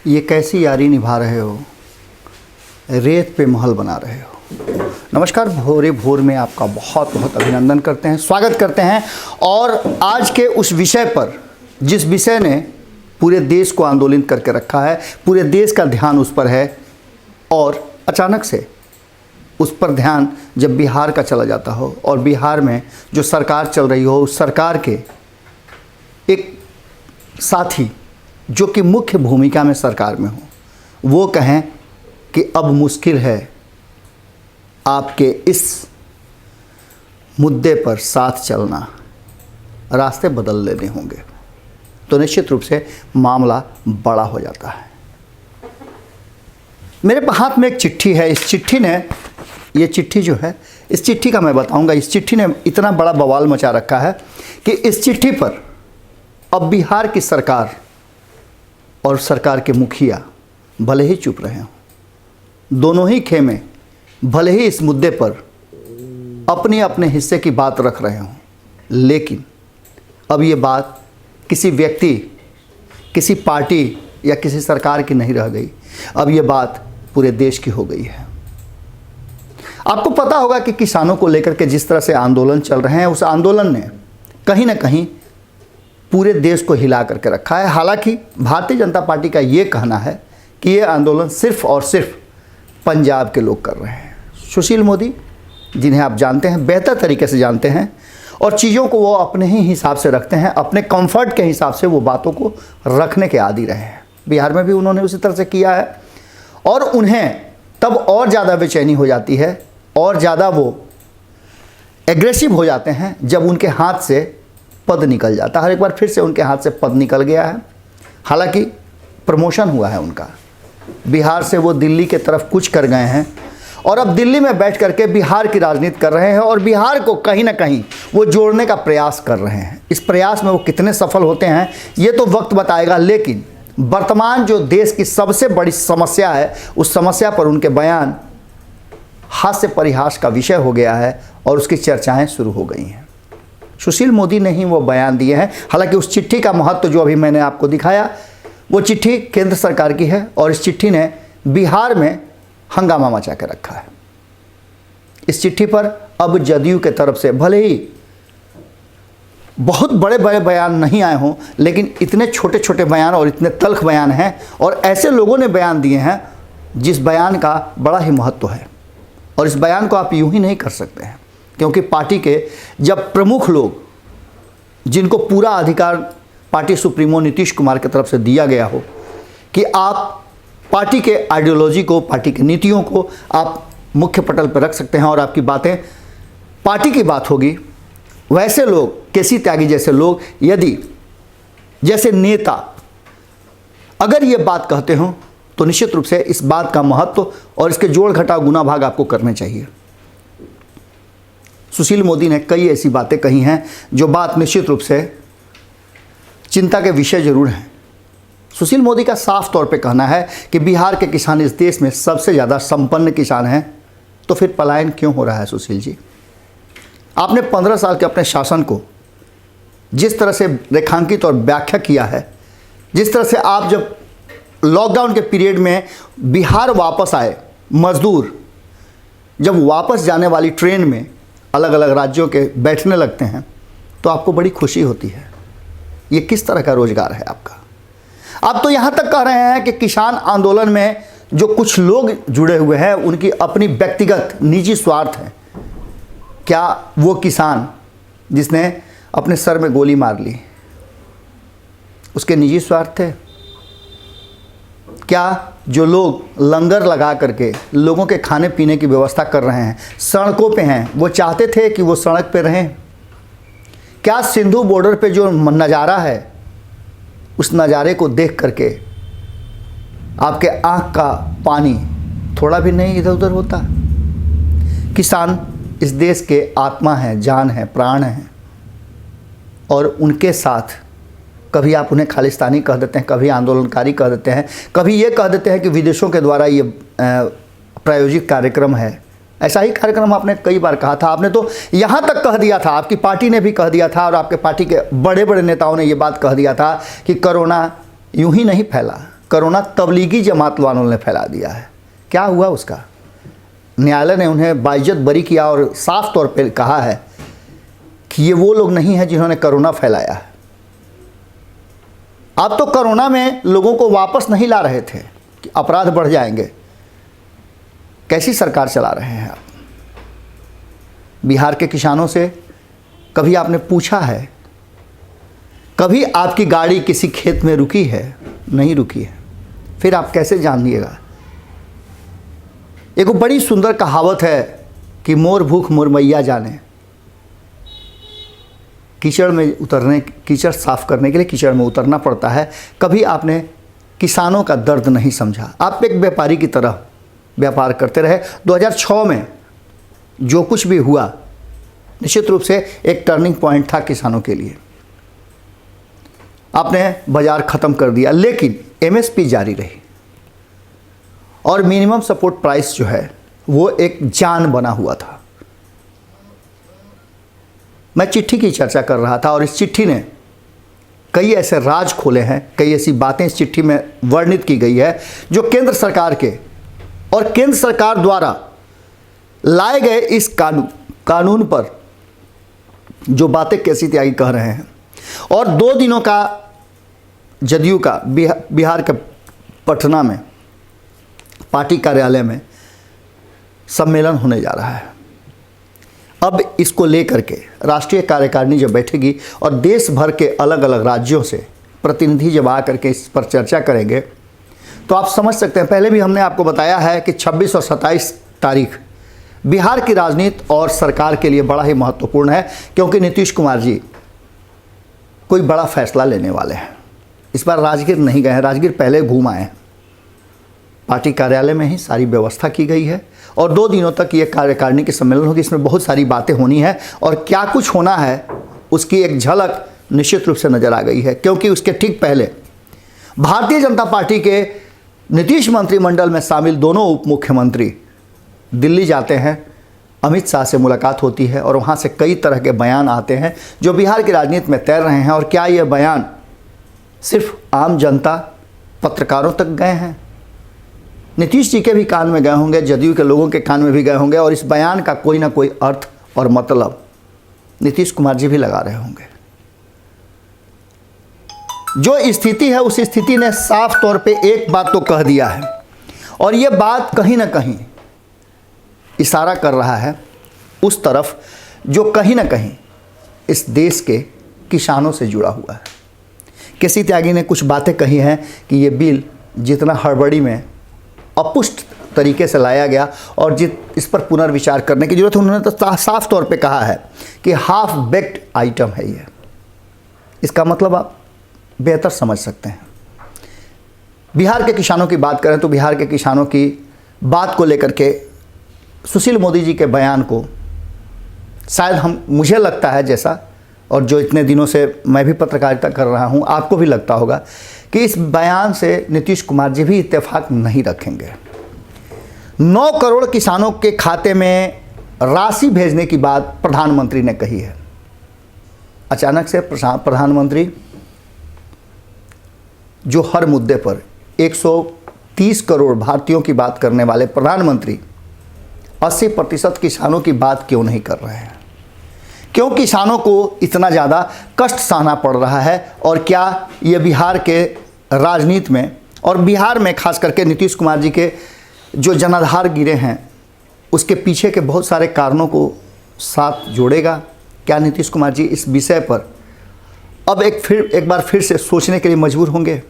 ये कैसी यारी निभा रहे हो, रेत पे महल बना रहे हो। नमस्कार, भोरे भोर में आपका बहुत बहुत अभिनंदन करते हैं, स्वागत करते हैं। और आज के उस विषय पर, जिस विषय ने पूरे देश को आंदोलित करके रखा है, पूरे देश का ध्यान उस पर है, और अचानक से उस पर ध्यान जब बिहार का चला जाता हो और बिहार में जो सरकार चल रही हो, उस सरकार के एक साथी जो कि मुख्य भूमिका में सरकार में हो, वो कहें कि अब मुश्किल है, आपके इस मुद्दे पर साथ चलना, रास्ते बदल लेने होंगे, तो निश्चित रूप से मामला बड़ा हो जाता है। मेरे हाथ में एक चिट्ठी है। इस चिट्ठी ने, ये चिट्ठी जो है, इस चिट्ठी का मैं बताऊंगा। इस चिट्ठी ने इतना बड़ा बवाल मचा रखा है कि इस चिट्ठी पर अब बिहार की सरकार और सरकार के मुखिया भले ही चुप रहे हों, दोनों ही खेमे भले ही इस मुद्दे पर अपने अपने हिस्से की बात रख रहे हों, लेकिन अब ये बात किसी व्यक्ति, किसी पार्टी या किसी सरकार की नहीं रह गई। अब ये बात पूरे देश की हो गई है। आपको पता होगा कि किसानों को लेकर के जिस तरह से आंदोलन चल रहे हैं, उस आंदोलन ने कहीं ना कहीं पूरे देश को हिला करके रखा है। हालांकि भारतीय जनता पार्टी का ये कहना है कि ये आंदोलन सिर्फ और सिर्फ पंजाब के लोग कर रहे हैं। सुशील मोदी, जिन्हें आप जानते हैं, बेहतर तरीके से जानते हैं, और चीज़ों को वो अपने ही हिसाब से रखते हैं, अपने कंफर्ट के हिसाब से वो बातों को रखने के आदी रहे हैं। बिहार में भी उन्होंने उसी तरह से किया है, और उन्हें तब और ज़्यादा बेचैनी हो जाती है और ज़्यादा वो एग्रेसिव हो जाते हैं जब उनके हाथ से पद निकल जाता है। हर एक बार फिर से उनके हाथ से पद निकल गया है। हालांकि प्रमोशन हुआ है उनका, बिहार से वो दिल्ली के तरफ कुछ कर गए हैं, और अब दिल्ली में बैठ करके बिहार की राजनीति कर रहे हैं, और बिहार को कहीं ना कहीं वो जोड़ने का प्रयास कर रहे हैं। इस प्रयास में वो कितने सफल होते हैं ये तो वक्त बताएगा, लेकिन वर्तमान जो देश की सबसे बड़ी समस्या है, उस समस्या पर उनके बयान हास्य परिहास का विषय हो गया है और उसकी चर्चाएं शुरू हो गई हैं। सुशील मोदी ने ही वो बयान दिए हैं। हालांकि उस चिट्ठी का महत्व जो अभी मैंने आपको दिखाया, वो चिट्ठी केंद्र सरकार की है, और इस चिट्ठी ने बिहार में हंगामा मचा के रखा है। इस चिट्ठी पर अब जदयू के तरफ से भले ही बहुत बड़े बड़े बयान नहीं आए हों, लेकिन इतने छोटे छोटे बयान और इतने तल्ख बयान हैं, और ऐसे लोगों ने बयान दिए हैं जिस बयान का बड़ा ही महत्व है। और इस बयान को आप यूं ही नहीं कर सकते हैं, क्योंकि पार्टी के जब प्रमुख लोग, जिनको पूरा अधिकार पार्टी सुप्रीमो नीतीश कुमार की तरफ से दिया गया हो कि आप पार्टी के आइडियोलॉजी को, पार्टी की नीतियों को आप मुख्य पटल पर रख सकते हैं और आपकी बातें पार्टी की बात होगी, वैसे लोग, केसी त्यागी जैसे लोग, यदि जैसे नेता अगर ये बात कहते हों, तो निश्चित रूप से इस बात का महत्व और इसके जोड़ घटाव गुना भाग आपको करने चाहिए। सुशील मोदी ने कई ऐसी बातें कही हैं जो बात निश्चित रूप से चिंता के विषय जरूर हैं। सुशील मोदी का साफ तौर पे कहना है कि बिहार के किसान इस देश में सबसे ज़्यादा संपन्न किसान हैं, तो फिर पलायन क्यों हो रहा है? सुशील जी, आपने 15 साल के अपने शासन को जिस तरह से रेखांकित और व्याख्या किया है, जिस तरह से आप जब लॉकडाउन के पीरियड में बिहार वापस आए, मजदूर जब वापस जाने वाली ट्रेन में अलग अलग राज्यों के बैठने लगते हैं, तो आपको बड़ी खुशी होती है। ये किस तरह का रोजगार है आपका? आप तो यहाँ तक कह रहे हैं कि किसान आंदोलन में जो कुछ लोग जुड़े हुए हैं, उनकी अपनी व्यक्तिगत निजी स्वार्थ है। क्या वो किसान जिसने अपने सर में गोली मार ली, उसके निजी स्वार्थ थे? क्या जो लोग लंगर लगा करके लोगों के खाने पीने की व्यवस्था कर रहे हैं, सड़कों पे हैं, वो चाहते थे कि वो सड़क पे रहें? क्या सिंधु बॉर्डर पे जो नज़ारा है, उस नज़ारे को देख करके आपके आँख का पानी थोड़ा भी नहीं इधर उधर होता? किसान इस देश के आत्मा हैं, जान है, प्राण हैं, और उनके साथ कभी आप उन्हें खालिस्तानी कह देते हैं, कभी आंदोलनकारी कह देते हैं, कभी ये कह देते हैं कि विदेशों के द्वारा ये प्रायोजित कार्यक्रम है। ऐसा ही कार्यक्रम आपने कई बार कहा था। आपने तो यहाँ तक कह दिया था, आपकी पार्टी ने भी कह दिया था, और आपके पार्टी के बड़े बड़े नेताओं ने ये बात कह दिया था कि कोरोना यूं ही नहीं फैला, कोरोना तबलीगी जमात वालों ने फैला दिया है। क्या हुआ उसका? न्यायालय ने उन्हें बाइज्जत बरी किया और साफ तौर पर कहा है कि ये वो लोग नहीं हैं जिन्होंने कोरोना फैलाया है। आप तो कोरोना में लोगों को वापस नहीं ला रहे थे कि अपराध बढ़ जाएंगे। कैसी सरकार चला रहे हैं आप? बिहार के किसानों से कभी आपने पूछा है? कभी आपकी गाड़ी किसी खेत में रुकी है? नहीं रुकी है। फिर आप कैसे जान लिएगा? एक बड़ी सुंदर कहावत है कि मोर भूख मोर मैया जाने। कीचड़ में उतरने, कीचड़ साफ करने के लिए कीचड़ में उतरना पड़ता है। कभी आपने किसानों का दर्द नहीं समझा। आप एक व्यापारी की तरह व्यापार करते रहे। 2006 में जो कुछ भी हुआ निश्चित रूप से एक टर्निंग पॉइंट था किसानों के लिए। आपने बाजार ख़त्म कर दिया, लेकिन एमएसपी जारी रही और मिनिमम सपोर्ट प्राइस जो है वो एक जान बना हुआ था। मैं चिट्ठी की चर्चा कर रहा था और इस चिट्ठी ने कई ऐसे राज खोले हैं, कई ऐसी बातें इस चिट्ठी में वर्णित की गई है जो केंद्र सरकार के और केंद्र सरकार द्वारा लाए गए इस कानून पर जो बातें केसी त्यागी कह रहे हैं। और 2 दिनों का जदयू का बिहार के पटना में पार्टी कार्यालय में सम्मेलन होने जा रहा है। अब इसको लेकर के राष्ट्रीय कार्यकारिणी जब बैठेगी और देश भर के अलग अलग राज्यों से प्रतिनिधि जब आ करके इस पर चर्चा करेंगे तो आप समझ सकते हैं। पहले भी हमने आपको बताया है कि 26 और 27 तारीख बिहार की राजनीति और सरकार के लिए बड़ा ही महत्वपूर्ण है, क्योंकि नीतीश कुमार जी कोई बड़ा फैसला लेने वाले हैं। इस बार राजगीर नहीं गए हैं, राजगीर पहले घूम आए हैं। पार्टी कार्यालय में ही सारी व्यवस्था की गई है और 2 दिनों तक ये कार्यकारिणी की सम्मेलन होगी। इसमें बहुत सारी बातें होनी है और क्या कुछ होना है उसकी एक झलक निश्चित रूप से नज़र आ गई है, क्योंकि उसके ठीक पहले भारतीय जनता पार्टी के नीतीश मंत्रिमंडल में शामिल दोनों उप मुख्यमंत्री दिल्ली जाते हैं। अमित शाह से मुलाकात होती है और वहाँ से कई तरह के बयान आते हैं जो बिहार की राजनीति में तैर रहे हैं। और क्या ये बयान सिर्फ आम जनता, पत्रकारों तक गए हैं? नीतीश जी के भी कान में गए होंगे, जदयू के लोगों के कान में भी गए होंगे और इस बयान का कोई ना कोई अर्थ और मतलब नीतीश कुमार जी भी लगा रहे होंगे। जो स्थिति है उस स्थिति ने साफ तौर पे एक बात तो कह दिया है और ये बात कहीं ना कहीं इशारा कर रहा है उस तरफ जो कहीं ना कहीं इस देश के किसानों से जुड़ा हुआ है। केसी त्यागी ने कुछ बातें कही हैं कि ये बिल जितना हड़बड़ी में अपुष्ट तरीके से लाया गया और इस पर पुनर्विचार करने की जरूरत है। उन्होंने तो साफ तौर पे कहा है कि हाफ बेक्ड आइटम है ये। इसका मतलब आप बेहतर समझ सकते हैं। बिहार के किसानों की बात करें तो बिहार के किसानों की बात को लेकर के सुशील मोदी जी के बयान को शायद मुझे लगता है जैसा, और जो इतने दिनों से मैं भी पत्रकारिता कर रहा हूं, आपको भी लगता होगा कि इस बयान से नीतीश कुमार जी भी इत्तेफाक नहीं रखेंगे। 9 करोड़ किसानों के खाते में राशि भेजने की बात प्रधानमंत्री ने कही है। अचानक से प्रधानमंत्री जो हर मुद्दे पर 130 करोड़ भारतीयों की बात करने वाले प्रधानमंत्री 80% किसानों की बात क्यों नहीं कर रहे हैं? क्यों किसानों को इतना ज़्यादा कष्ट सहना पड़ रहा है? और क्या ये बिहार के राजनीति में और बिहार में खास करके नीतीश कुमार जी के जो जनाधार गिरे हैं उसके पीछे के बहुत सारे कारणों को साथ जोड़ेगा? क्या नीतीश कुमार जी इस विषय पर अब एक बार फिर से सोचने के लिए मजबूर होंगे?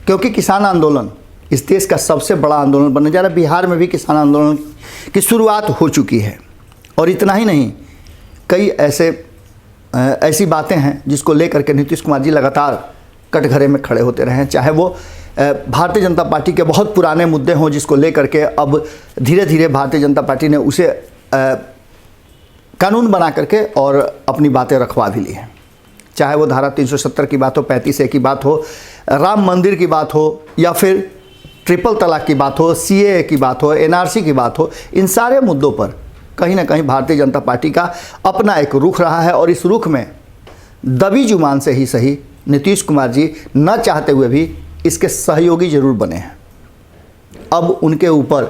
क्योंकि किसान आंदोलन इस देश का सबसे बड़ा आंदोलन बनने जा रहा है। बिहार में भी किसान आंदोलन की शुरुआत हो चुकी है और इतना ही नहीं, कई ऐसी बातें हैं जिसको लेकर के नीतीश कुमार जी लगातार कटघरे में खड़े होते रहे हैं। चाहे वो भारतीय जनता पार्टी के बहुत पुराने मुद्दे हों जिसको लेकर के अब धीरे धीरे भारतीय जनता पार्टी ने उसे कानून बना करके और अपनी बातें रखवा भी ली हैं। चाहे वो धारा 370 की बात हो, 35A की बात हो, राम मंदिर की बात हो, या फिर ट्रिपल तलाक की बात हो, CAA की बात हो, NRC की बात हो, इन सारे मुद्दों पर कहीं ना कहीं भारतीय जनता पार्टी का अपना एक रुख रहा है। और इस रुख में दबी जुबान से ही सही नीतीश कुमार जी न चाहते हुए भी इसके सहयोगी जरूर बने हैं। अब उनके ऊपर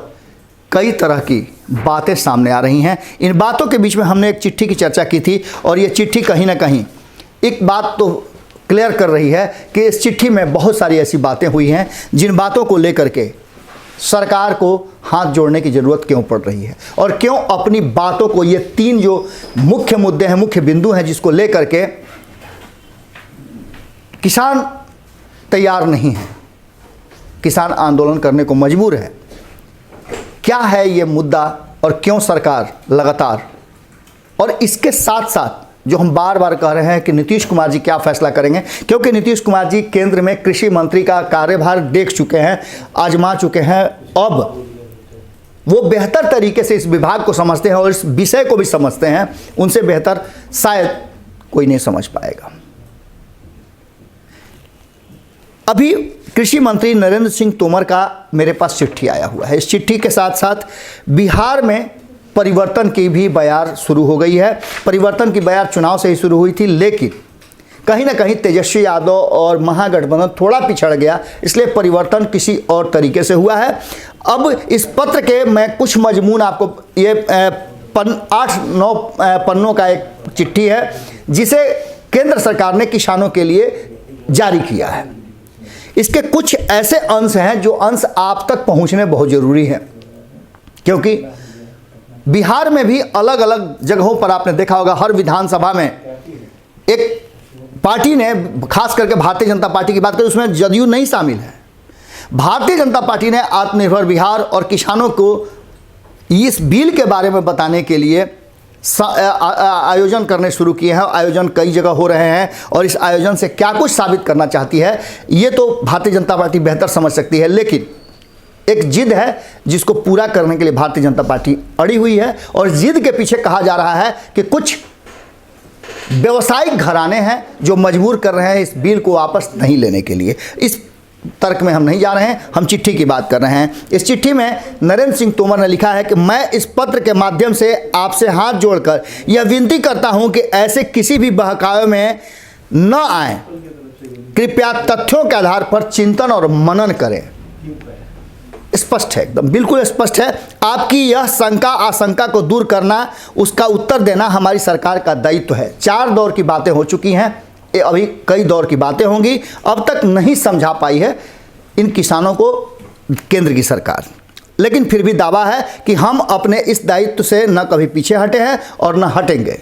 कई तरह की बातें सामने आ रही हैं। इन बातों के बीच में हमने एक चिट्ठी की चर्चा की थी और ये चिट्ठी कहीं ना कहीं एक बात तो क्लियर कर रही है कि इस चिट्ठी में बहुत सारी ऐसी बातें हुई हैं जिन बातों को लेकर के सरकार को हाथ जोड़ने की ज़रूरत क्यों पड़ रही है और क्यों अपनी बातों को, ये 3 जो मुख्य मुद्दे हैं, मुख्य बिंदु हैं जिसको लेकर के किसान तैयार नहीं है, किसान आंदोलन करने को मजबूर है। क्या है ये मुद्दा और क्यों सरकार लगातार, और इसके साथ साथ जो हम बार बार कह रहे हैं कि नीतीश कुमार जी क्या फैसला करेंगे, क्योंकि नीतीश कुमार जी केंद्र में कृषि मंत्री का कार्यभार देख चुके हैं, आजमा चुके हैं। अब वो बेहतर तरीके से इस विभाग को समझते हैं और इस विषय को भी समझते हैं, उनसे बेहतर शायद कोई नहीं समझ पाएगा। अभी कृषि मंत्री नरेंद्र सिंह तोमर का मेरे पास चिट्ठी आया हुआ है। इस चिट्ठी के साथ साथ बिहार में परिवर्तन की भी बयार शुरू हो गई है। परिवर्तन की बयार चुनाव से ही शुरू हुई थी, लेकिन कहीं ना कहीं तेजस्वी यादव और महागठबंधन थोड़ा पिछड़ गया, इसलिए परिवर्तन किसी और तरीके से हुआ है। अब इस पत्र के मैं कुछ मजमून आपको, ये 8-9 पन्नों का एक चिट्ठी है जिसे केंद्र सरकार ने किसानों के लिए जारी किया है। इसके कुछ ऐसे अंश हैं जो अंश आप तक पहुंचने बहुत ज़रूरी है, क्योंकि बिहार में भी अलग अलग जगहों पर आपने देखा होगा, हर विधानसभा में एक पार्टी ने, खास करके भारतीय जनता पार्टी की बात करें, उसमें जदयू नहीं शामिल है। भारतीय जनता पार्टी ने आत्मनिर्भर बिहार और किसानों को इस बिल के बारे में बताने के लिए आयोजन करने शुरू किए हैं। आयोजन कई जगह हो रहे हैं और इस आयोजन से क्या कुछ साबित करना चाहती है ये तो भारतीय जनता पार्टी बेहतर समझ सकती है, लेकिन एक जिद है जिसको पूरा करने के लिए भारतीय जनता पार्टी अड़ी हुई है। और जिद के पीछे कहा जा रहा है कि कुछ व्यवसायिक घराने हैं जो मजबूर कर रहे हैं इस बिल को वापस नहीं लेने के लिए। इस तर्क में हम नहीं जा रहे हैं, हम चिट्ठी की बात कर रहे हैं। इस चिट्ठी में नरेंद्र सिंह तोमर ने लिखा है कि मैं इस पत्र के माध्यम से आपसे हाथ जोड़कर यह विनती करता हूं कि ऐसे किसी भी बहकावे में न आए। कृपया तथ्यों के आधार पर चिंतन और मनन करें। स्पष्ट है, एकदम बिल्कुल स्पष्ट है। आपकी यह शंका आशंका को दूर करना, उसका उत्तर देना हमारी सरकार का दायित्व है। 4 दौर की बातें हो चुकी हैं, अभी कई दौर की बातें होंगी। अब तक नहीं समझा पाई है इन किसानों को केंद्र की सरकार, लेकिन फिर भी दावा है कि हम अपने इस दायित्व से न कभी पीछे हटे हैं और न हटेंगे।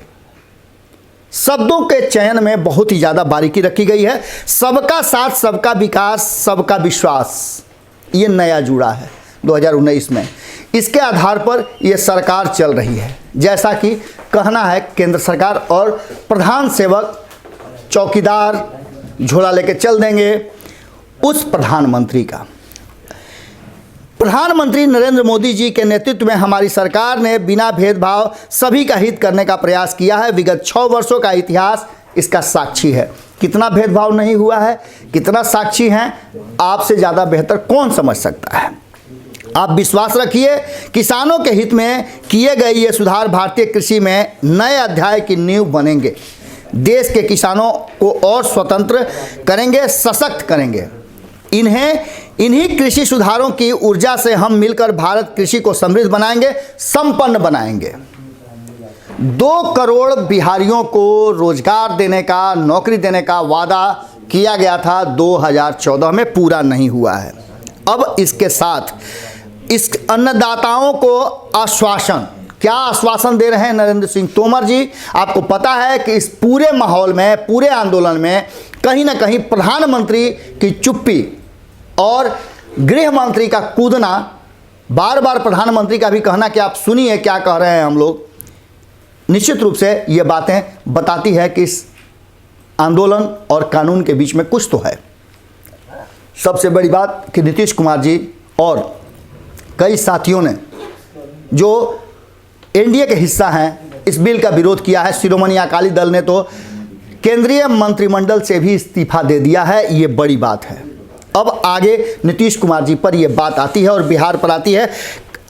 शब्दों के चयन में बहुत ही ज़्यादा बारीकी रखी गई है। सबका साथ, सबका विकास, सबका विश्वास, ये नया जुड़ा है 2019 में। इसके आधार पर यह सरकार चल रही है, जैसा कि कहना है केंद्र सरकार। और प्रधान सेवक चौकीदार झोला लेके चल देंगे उस प्रधानमंत्री का। प्रधानमंत्री नरेंद्र मोदी जी के नेतृत्व में हमारी सरकार ने बिना भेदभाव सभी का हित करने का प्रयास किया है। विगत 6 वर्षों का इतिहास इसका साक्षी है। कितना भेदभाव नहीं हुआ है, कितना साक्षी हैं, आपसे ज़्यादा बेहतर कौन समझ सकता है। आप विश्वास रखिए, किसानों के हित में किए गए ये सुधार भारतीय कृषि में नए अध्याय की नींव बनेंगे। देश के किसानों को और स्वतंत्र करेंगे, सशक्त करेंगे। इन्हीं कृषि सुधारों की ऊर्जा से हम मिलकर भारत कृषि को समृद्ध बनाएंगे, संपन्न बनाएंगे। 2 करोड़ बिहारियों को रोजगार देने का, नौकरी देने का वादा किया गया था 2014 में, पूरा नहीं हुआ है। अब इसके साथ इस अन्नदाताओं को आश्वासन, क्या आश्वासन दे रहे हैं नरेंद्र सिंह तोमर जी? आपको पता है कि इस पूरे माहौल में, पूरे आंदोलन में कहीं ना कहीं प्रधानमंत्री की चुप्पी और गृह मंत्री का कूदना, बार बार प्रधानमंत्री का भी कहना कि आप सुनिए क्या कह रहे हैं हम लोग, निश्चित रूप से ये बातें बताती है कि इस आंदोलन और कानून के बीच में कुछ तो है। सबसे बड़ी बात कि नीतीश कुमार जी और कई साथियों ने जो एनडीए के हिस्सा हैं इस बिल का विरोध किया है। शिरोमणि अकाली दल ने तो केंद्रीय मंत्रिमंडल से भी इस्तीफा दे दिया है। ये बड़ी बात है। अब आगे नीतीश कुमार जी पर यह बात आती है और बिहार पर आती है।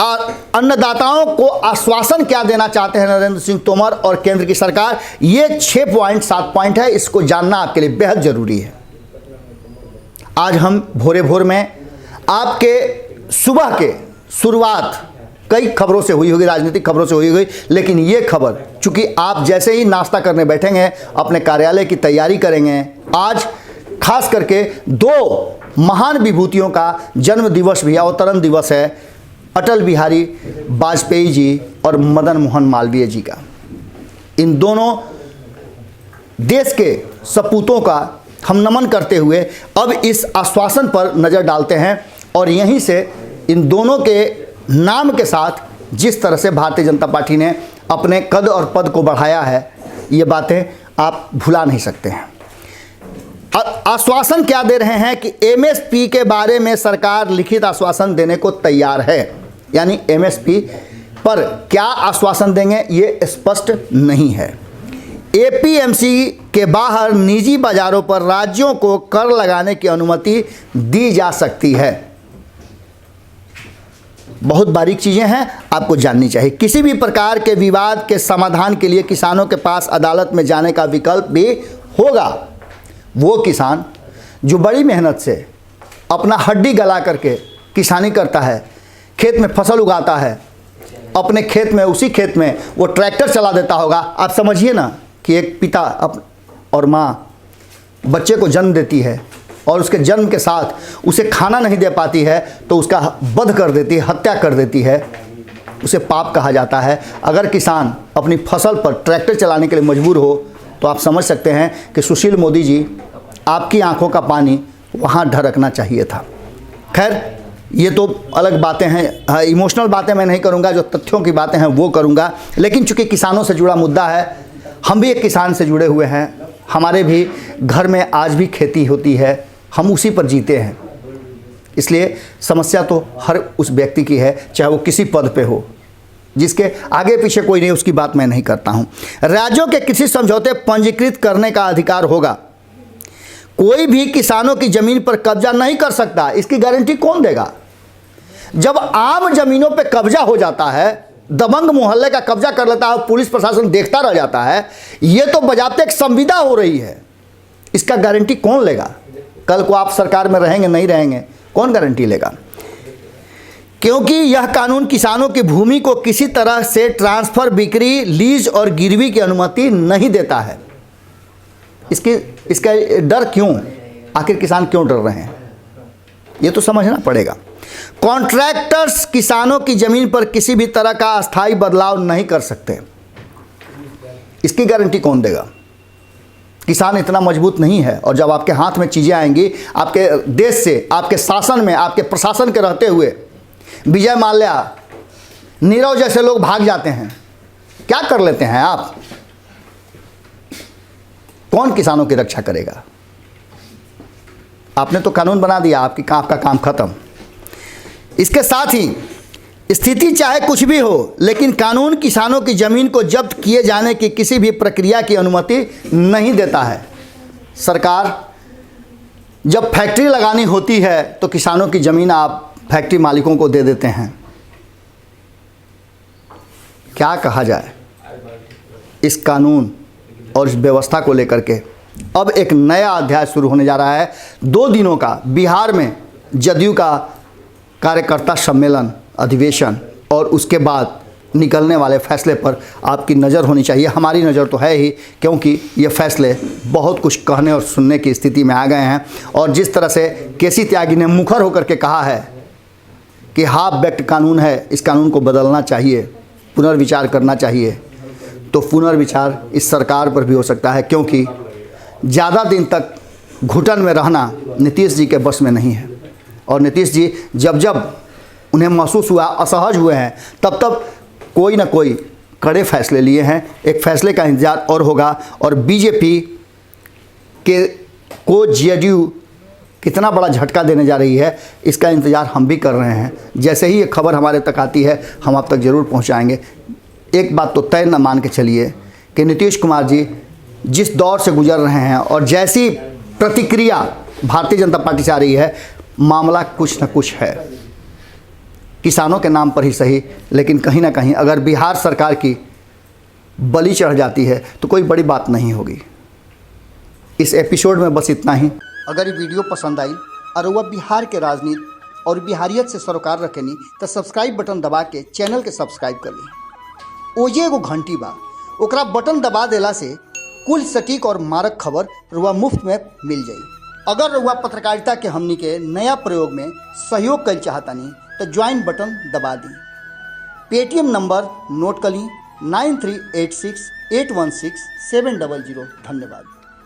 अन्नदाताओं को आश्वासन क्या देना चाहते हैं नरेंद्र सिंह तोमर और केंद्र की सरकार, ये 6 पॉइंट 7 पॉइंट है। इसको जानना आपके लिए बेहद जरूरी है। आज हम भोरे भोर में आपके सुबह के शुरुआत कई खबरों से हुई होगी, राजनीतिक खबरों से हुई होगी, लेकिन ये खबर चूंकि आप जैसे ही नाश्ता करने बैठेंगे, अपने कार्यालय की तैयारी करेंगे, आज खास करके दो महान विभूतियों का जन्म दिवस भी, अवतरण दिवस है, अटल बिहारी वाजपेयी जी और मदन मोहन मालवीय जी का। इन दोनों देश के सपूतों का हम नमन करते हुए अब इस आश्वासन पर नज़र डालते हैं और यहीं से इन दोनों के नाम के साथ जिस तरह से भारतीय जनता पार्टी ने अपने कद और पद को बढ़ाया है, ये बातें आप भुला नहीं सकते हैं। आश्वासन क्या दे रहे हैं कि एमएसपी के बारे में सरकार लिखित आश्वासन देने को तैयार है, यानी एमएसपी पर क्या आश्वासन देंगे ये स्पष्ट नहीं है। एपीएमसी के बाहर निजी बाजारों पर राज्यों को कर लगाने की अनुमति दी जा सकती है। बहुत बारीक चीज़ें हैं, आपको जाननी चाहिए। किसी भी प्रकार के विवाद के समाधान के लिए किसानों के पास अदालत में जाने का विकल्प भी होगा। वो किसान जो बड़ी मेहनत से अपना हड्डी गला करके किसानी करता है, खेत में फसल उगाता है, अपने खेत में, उसी खेत में वो ट्रैक्टर चला देता होगा। आप समझिए ना कि एक पिता और माँ बच्चे को जन्म देती है और उसके जन्म के साथ उसे खाना नहीं दे पाती है तो उसका वध कर देती है, हत्या कर देती है, उसे पाप कहा जाता है। अगर किसान अपनी फसल पर ट्रैक्टर चलाने के लिए मजबूर हो तो आप समझ सकते हैं कि सुशील मोदी जी, आपकी आंखों का पानी वहाँ ढरकना चाहिए था। खैर, ये तो अलग बातें हैं, इमोशनल बातें मैं नहीं करूँगा, जो तथ्यों की बातें हैं वो करूँगा। लेकिन चूँकि किसानों से जुड़ा मुद्दा है, हम भी एक किसान से जुड़े हुए हैं, हमारे भी घर में आज भी खेती होती है, हम उसी पर जीते हैं। इसलिए समस्या तो हर उस व्यक्ति की है, चाहे वो किसी पद पे हो, जिसके आगे पीछे कोई नहीं, उसकी बात मैं नहीं करता हूँ। राज्यों के कृषि समझौते पंजीकृत करने का अधिकार होगा। कोई भी किसानों की ज़मीन पर कब्जा नहीं कर सकता, इसकी गारंटी कौन देगा? जब आम ज़मीनों पे कब्जा हो जाता है, दबंग मोहल्ले का कब्जा कर लेता है, पुलिस प्रशासन देखता रह जाता है, ये तो बजाते एक संविदा हो रही है। इसका गारंटी कौन लेगा? कल को आप सरकार में रहेंगे नहीं रहेंगे, कौन गारंटी लेगा? क्योंकि यह कानून किसानों की भूमि को किसी तरह से ट्रांसफर, बिक्री, लीज और गिरवी की अनुमति नहीं देता है। इसका डर क्यों? आखिर किसान क्यों डर रहे हैं, ये तो समझना पड़ेगा। कॉन्ट्रैक्टर्स किसानों की जमीन पर किसी भी तरह का अस्थायी बदलाव नहीं कर सकते। इसकी गारंटी कौन देगा? किसान इतना मजबूत नहीं है। और जब आपके हाथ में चीज़ें आएंगी, आपके देश से, आपके शासन में, आपके प्रशासन के रहते हुए विजय माल्या, नीरव जैसे लोग भाग जाते हैं, क्या कर लेते हैं आप? कौन किसानों की रक्षा करेगा? आपने तो कानून बना दिया, आपका काम खत्म। इसके साथ ही स्थिति चाहे कुछ भी हो, लेकिन कानून किसानों की ज़मीन को जब्त किए जाने की किसी भी प्रक्रिया की अनुमति नहीं देता है। सरकार जब फैक्ट्री लगानी होती है तो किसानों की ज़मीन आप फैक्ट्री मालिकों को दे देते हैं। क्या कहा जाए इस कानून और इस व्यवस्था को लेकर के? अब एक नया अध्याय शुरू होने जा रहा है। 2 दिनों का बिहार में जदयू का कार्यकर्ता सम्मेलन, अधिवेशन, और उसके बाद निकलने वाले फैसले पर आपकी नज़र होनी चाहिए। हमारी नज़र तो है ही, क्योंकि ये फैसले बहुत कुछ कहने और सुनने की स्थिति में आ गए हैं। और जिस तरह से केसी त्यागी ने मुखर होकर के कहा है कि हाफ बैक्ड कानून है, इस कानून को बदलना चाहिए, पुनर्विचार करना चाहिए, तो पुनर्विचार इस सरकार पर भी हो सकता है, क्योंकि ज़्यादा दिन तक घुटन में रहना नीतीश जी के बस में नहीं है। और नीतीश जी जब उन्हें महसूस हुआ, असहज हुए हैं, तब कोई ना कोई कड़े फैसले लिए हैं। एक फैसले का इंतजार और होगा। और बीजेपी को जेडीयू कितना बड़ा झटका देने जा रही है, इसका इंतज़ार हम भी कर रहे हैं। जैसे ही ये खबर हमारे तक आती है, हम आप तक ज़रूर पहुंचाएंगे। एक बात तो तय न मान के चलिए कि नीतीश कुमार जी जिस दौर से गुजर रहे हैं और जैसी प्रतिक्रिया भारतीय जनता पार्टी से आ रही है, मामला कुछ न कुछ है, किसानों के नाम पर ही सही, लेकिन कहीं ना कहीं अगर बिहार सरकार की बलि चढ़ जाती है तो कोई बड़ी बात नहीं होगी। इस एपिसोड में बस इतना ही। अगर ये वीडियो पसंद आई और वह बिहार के राजनीति और बिहारियत से सरोकार रखेनी तो सब्सक्राइब बटन दबा के चैनल के सब्सक्राइब कर ली। ओजे एगो घंटी बा, ओकरा बटन दबा देला से कुल सटीक और मारक खबर रुआ मुफ्त में मिल जाई। अगर रुआ पत्रकारिता के हमनी के नया प्रयोग में सहयोग कर चाहतानी तो ज्वाइन बटन दबा दी। पेटीएम नंबर नोट कर ली 9386816700। धन्यवाद।